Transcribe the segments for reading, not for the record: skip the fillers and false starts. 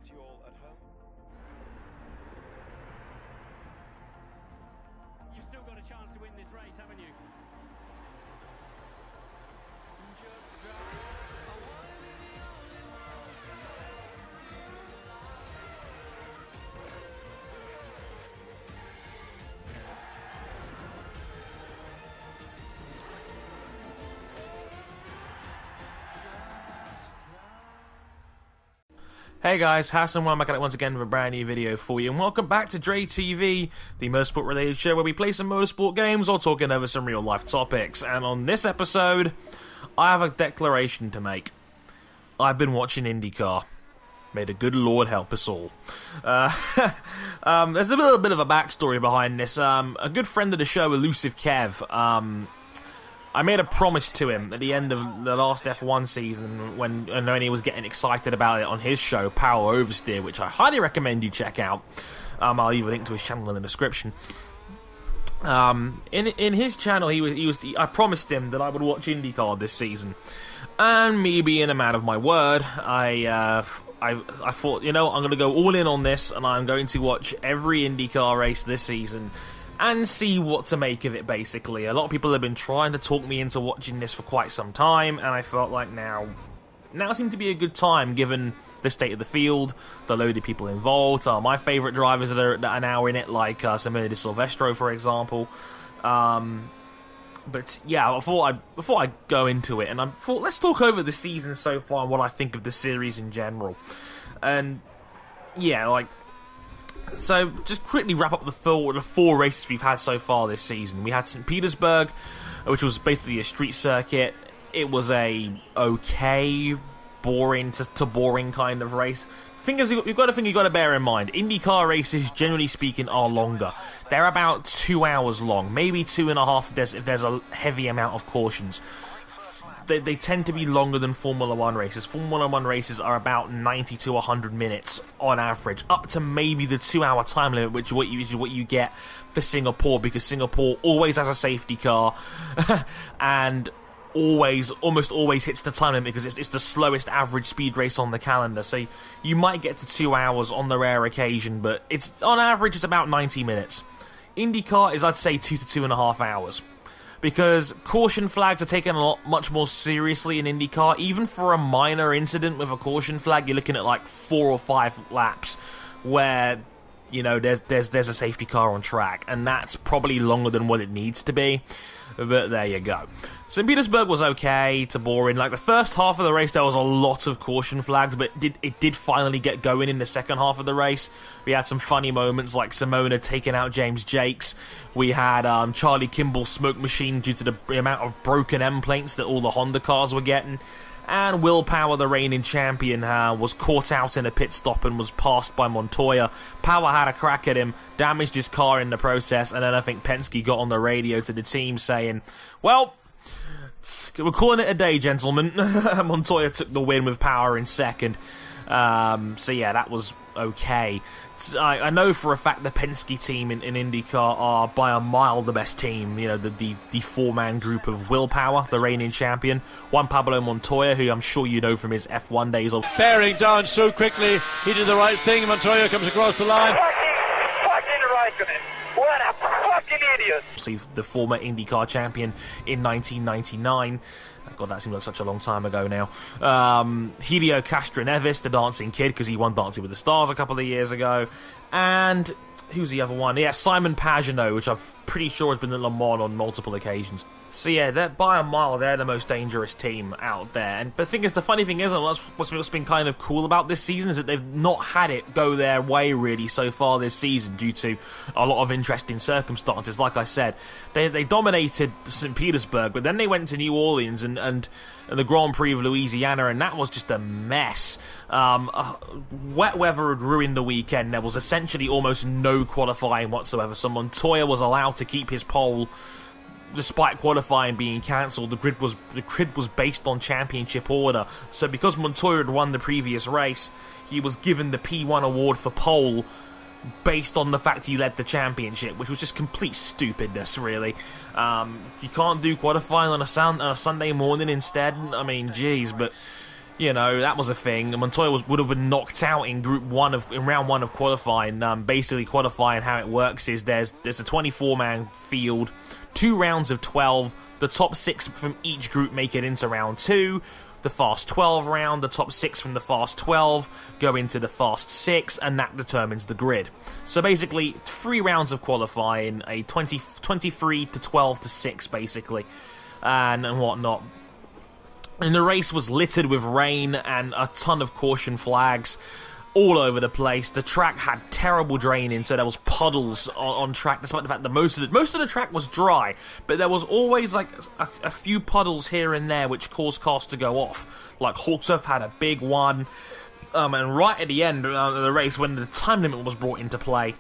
to you all at home. You've still got a chance to win this race, haven't you? Hey guys, Hassan, welcome back at it once again with a brand new video for you, and welcome back to Dre TV, the motorsport related show where we play some motorsport games or talking over some real life topics. And on this episode, I have a declaration to make. I've been watching IndyCar. May the good Lord help us all. There's a little bit of a backstory behind this. A good friend of the show, Elusive Kev, I made a promise to him at the end of the last F1 season when he was getting excited about it on his show, Power Oversteer, which I highly recommend you check out. I'll leave a link to his channel in the description. In his channel, I promised him that I would watch IndyCar this season, and me being a man of my word, I thought, you know, I'm going to go all in on this, and I'm going to watch every IndyCar race this season and see what to make of it, basically. A lot of people have been trying to talk me into watching this for quite some time, and I felt like now seemed to be a good time, given the state of the field, the load of people involved, my favourite drivers that are now in it, like Simone de Silvestro, for example. But yeah, before I go into it, and I thought, let's talk over the season so far and what I think of the series in general. And yeah, like, so, just quickly wrap up the four races we've had so far this season. We had St. Petersburg, which was basically a street circuit. It was a okay, boring to boring kind of race. You've got to bear in mind, IndyCar races, generally speaking, are longer. They're about 2 hours long, maybe 2.5 if there's a heavy amount of cautions. They tend to be longer than Formula 1 races. Formula 1 races are about 90 to 100 minutes on average, up to maybe the 2-hour time limit, which is what you get for Singapore, because Singapore always has a safety car and almost always hits the time limit because it's the slowest average speed race on the calendar. So you might get to 2 hours on the rare occasion, but it's on average it's about 90 minutes. IndyCar is, I'd say, 2 to 2.5 hours. Because caution flags are taken much more seriously in IndyCar. Even for a minor incident with a caution flag, you're looking at like 4 or 5 laps where, you know, there's a safety car on track, and that's probably longer than what it needs to be. But there you go. St. Petersburg was okay to boring. Like, the first half of the race, there was a lot of caution flags, but it did finally get going in the second half of the race. We had some funny moments, like Simona taking out James Jakes. We had Charlie Kimball's smoke machine due to the amount of broken end plates that all the Honda cars were getting. And Will Power, the reigning champion, was caught out in a pit stop and was passed by Montoya. Power had a crack at him, damaged his car in the process, and then I think Penske got on the radio to the team saying, well, we're calling it a day, gentlemen. Montoya took the win with Power in second. So yeah, that was okay. I know for a fact the Penske team in IndyCar are by a mile the best team. You know, the four-man group of Will Power, the reigning champion, Juan Pablo Montoya, who I'm sure you know from his F1 days of bearing down so quickly. He did the right thing. Montoya comes across the line. Fucking Raikkonen. What a fucking idiot! See, the former IndyCar champion in 1999. God, that seems like such a long time ago now. Helio Castroneves, the dancing kid, because he won Dancing with the Stars a couple of years ago. And who's the other one? Yeah, Simon Pagenaud, which I'm pretty sure has been at Le Mans on multiple occasions. So yeah, they're by a mile, they're the most dangerous team out there. And the thing is, the funny thing is, and what's been kind of cool about this season is that they've not had it go their way really so far this season due to a lot of interesting circumstances. Like I said, they dominated St. Petersburg, but then they went to New Orleans and the Grand Prix of Louisiana, and that was just a mess. Wet weather had ruined the weekend. There was essentially almost no qualifying whatsoever. So Montoya was allowed to keep his pole despite qualifying being cancelled. The grid was based on championship order. So because Montoya had won the previous race, he was given the P1 award for pole based on the fact he led the championship, which was just complete stupidness, really. You can't do qualifying on a Sunday morning instead. I mean, geez, but You know, that was a thing. Montoya would have been knocked out in round one of qualifying. Basically, qualifying, how it works is there's a 24-man field, 2 rounds of 12. The top 6 from each group make it into round 2. The Fast 12 round, the top 6 from the Fast 12 go into the Fast 6, and that determines the grid. So basically, 3 rounds of qualifying, a 23 to 12 to 6, basically, and whatnot. And the race was littered with rain and a ton of caution flags all over the place. The track had terrible draining, so there was puddles on track, despite the fact that most of the track was dry. But there was always like a few puddles here and there which caused cars to go off. Like Hawksworth had a big one, and right at the end of the race, when the time limit was brought into play,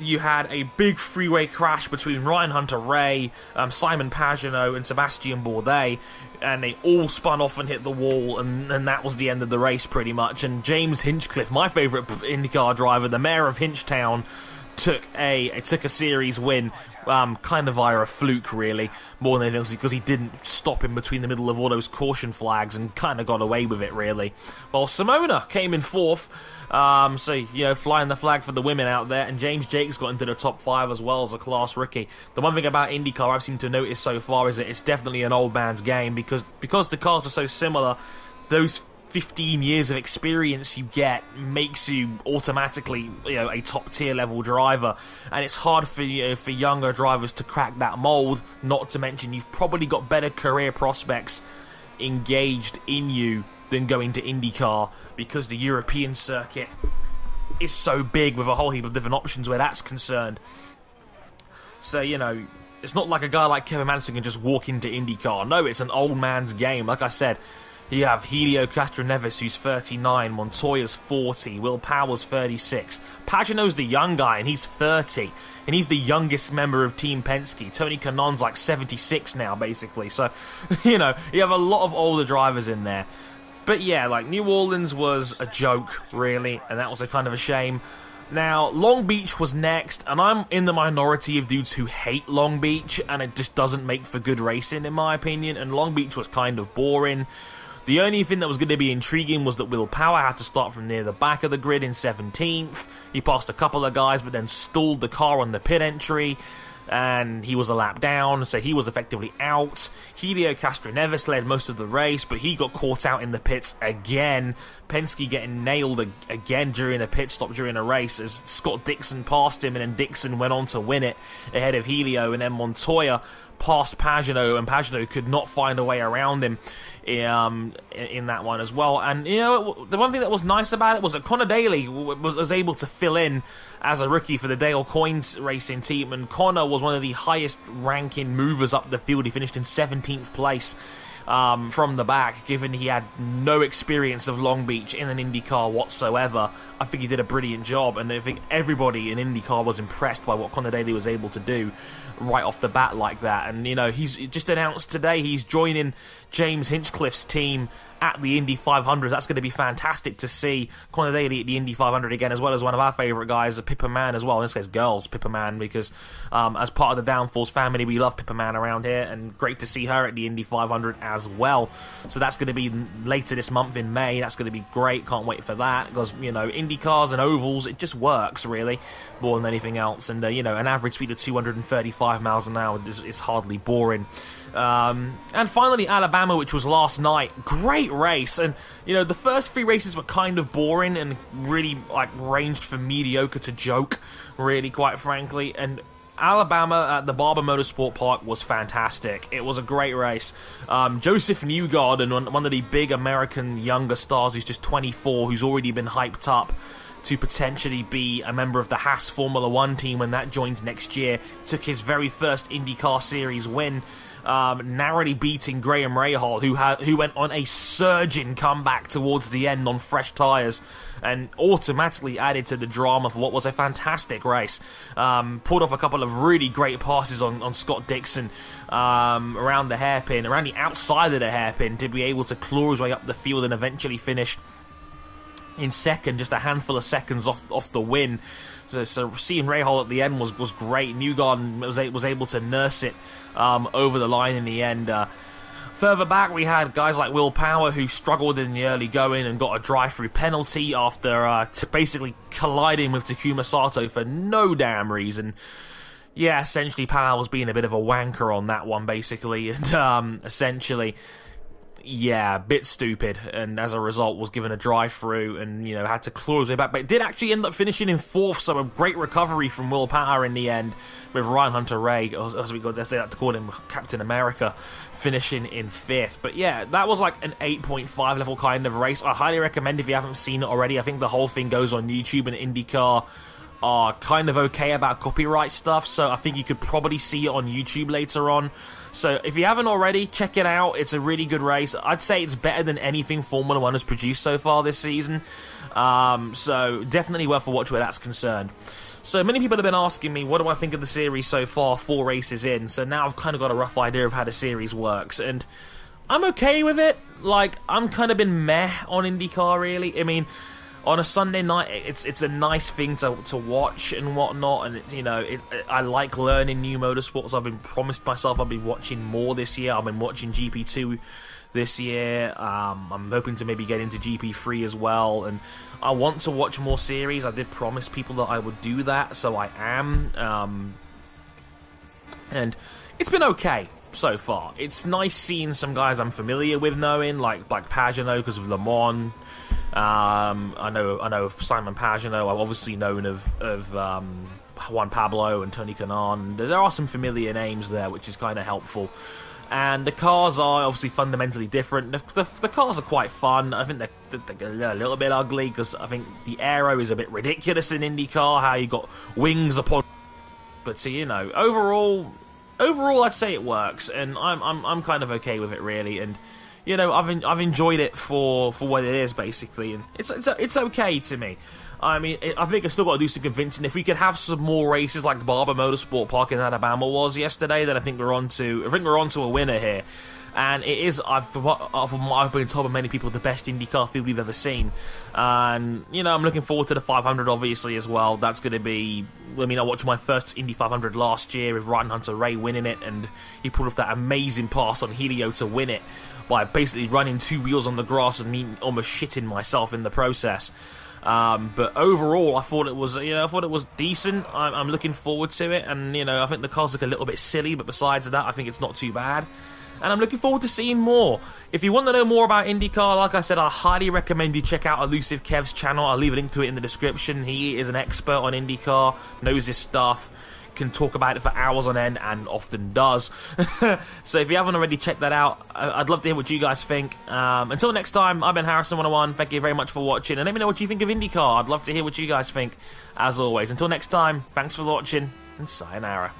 you had a big freeway crash between Ryan Hunter-Reay, Simon Pagenaud, and Sebastian Bourdais, and they all spun off and hit the wall, and that was the end of the race, pretty much. And James Hinchcliffe, my favourite IndyCar driver, the mayor of Hinchtown, took a series win, kind of via a fluke, really, more than anything else, because he didn't stop in between the middle of all those caution flags and kind of got away with it, really. Well, Simona came in 4th, so, you know, flying the flag for the women out there, and James Jakes got into the top 5 as well as a class rookie. The one thing about IndyCar I've seemed to notice so far is that it's definitely an old man's game, because the cars are so similar, those 15 years of experience you get makes you automatically, you know, a top tier level driver, and it's hard for younger drivers to crack that mold. Not to mention, you've probably got better career prospects engaged in you than going to IndyCar, because the European circuit is so big with a whole heap of different options where that's concerned. So, you know, it's not like a guy like Kevin Magnussen can just walk into IndyCar. No, it's an old man's game. Like I said, you have Helio Castroneves, who's 39, Montoya's 40, Will Power's 36. Pagenaud's the young guy, and he's 30, and he's the youngest member of Team Penske. Tony Kanone's like 76 now, basically. So, you know, you have a lot of older drivers in there. But yeah, like, New Orleans was a joke, really, and that was a kind of a shame. Now, Long Beach was next, and I'm in the minority of dudes who hate Long Beach, and it just doesn't make for good racing, in my opinion, and Long Beach was kind of boring. The only thing that was going to be intriguing was that Will Power had to start from near the back of the grid in 17th. He passed a couple of guys, but then stalled the car on the pit entry, and he was a lap down, so he was effectively out. Helio Castroneves led most of the race, but he got caught out in the pits again. Penske getting nailed again during a pit stop during a race, as Scott Dixon passed him, and then Dixon went on to win it ahead of Helio, and then Montoya passed Pagenaud, and Pagenaud could not find a way around him in that one as well. And, you know, the one thing that was nice about it was that Connor Daly was able to fill in as a rookie for the Dale Coyne racing team, and Connor was one of the highest ranking movers up the field. He finished in 17th place from the back, given he had no experience of Long Beach in an IndyCar whatsoever. I think he did a brilliant job, and I think everybody in IndyCar was impressed by what Connor Daly was able to do right off the bat like that. And, you know, he's just announced today he's joining James Hinchcliffe's team at the Indy 500. That's going to be fantastic to see Connor Daly at the Indy 500 again, as well as one of our favourite guys, Pippa Mann, as well. In this case, girls, Pippa Mann, because as part of the Downforce family, we love Pippa Mann around here, and great to see her at the Indy 500 as well. So that's going to be later this month in May. That's going to be great. Can't wait for that, because, you know, Indy cars and ovals, it just works, really, more than anything else. And, you know, an average speed of 235 miles an hour is hardly boring. And finally, Alabama, which was last night. Great race, and, you know, the first 3 races were kind of boring and really, like, ranged from mediocre to joke, really, quite frankly. And Alabama at the Barber Motorsport Park was fantastic. It was a great race. Joseph Newgarden, one of the big American younger stars, who's just 24, who's already been hyped up to potentially be a member of the Haas Formula 1 team when that joins next year, took his very first IndyCar Series win, narrowly beating Graham Rahal, who went on a surging comeback towards the end on fresh tyres, and automatically added to the drama for what was a fantastic race. Pulled off a couple of really great passes on Scott Dixon around the hairpin, around the outside of the hairpin, to be able to claw his way up the field and eventually finish in second, just a handful of seconds off the win. So seeing Rahal at the end was great. Newgarden was able to nurse it over the line in the end. Further back, we had guys like Will Power, who struggled in the early going and got a drive-through penalty after basically colliding with Takuma Sato for no damn reason. Yeah, essentially Power was being a bit of a wanker on that one, basically, and essentially, yeah, a bit stupid, and as a result was given a drive-through and, you know, had to claw his way back, but it did actually end up finishing in 4th, so a great recovery from Will Power in the end, with Ryan Hunter-Reay, as we got to call him Captain America, finishing in 5th. But yeah, that was like an 8.5 level kind of race. I highly recommend if you haven't seen it already. I think the whole thing goes on YouTube, and IndyCar are kind of okay about copyright stuff, so I think you could probably see it on YouTube later on. So if you haven't already, check it out. It's a really good race. I'd say it's better than anything Formula 1 has produced so far this season. So definitely worth a watch where that's concerned. So many people have been asking me, what do I think of the series so far, 4 races in? So now I've kind of got a rough idea of how the series works, and I'm okay with it. Like, I'm kind of been meh on IndyCar, really. I mean, on a Sunday night, it's a nice thing to watch and whatnot, and it's, you know, I like learning new motorsports. I've been promised myself I'll be watching more this year. I've been watching GP2 this year. I'm hoping to maybe get into GP3 as well, and I want to watch more series. I did promise people that I would do that, so I am. And it's been okay so far. It's nice seeing some guys I'm familiar with knowing, like Pagenaud because of Le Mans. I know of Simon Pagenaud. I've obviously known of Juan Pablo and Tony Kanaan. There are some familiar names there, which is kind of helpful. And the cars are obviously fundamentally different. The cars are quite fun. I think they're a little bit ugly because I think the aero is a bit ridiculous in IndyCar. How you got wings upon, but so, you know, overall, I'd say it works, and I'm kind of okay with it, really. And you know, I've enjoyed it for what it is, basically, and it's okay to me. I mean, I think I've still got to do some convincing. If we could have some more races like Barber Motorsport Park in Alabama was yesterday, then I think we're on to a winner here. And it is, I've been told by many people, the best IndyCar field we've ever seen. And, you know, I'm looking forward to the 500, obviously, as well. That's going to be, I mean, I watched my first Indy 500 last year with Ryan Hunter-Reay winning it, and he pulled off that amazing pass on Helio to win it by basically running 2 wheels on the grass and me almost shitting myself in the process. But overall, I thought it was decent. I'm looking forward to it, and, you know, I think the cars look a little bit silly, but besides that, I think it's not too bad. And I'm looking forward to seeing more. If you want to know more about IndyCar, like I said, I highly recommend you check out Elusive Kev's channel. I'll leave a link to it in the description. He is an expert on IndyCar, knows his stuff, can talk about it for hours on end, and often does. So if you haven't already checked that out, I'd love to hear what you guys think. Until next time, I've been Harrison101. Thank you very much for watching, and let me know what you think of IndyCar. I'd love to hear what you guys think, as always. Until next time, thanks for watching, and sayonara.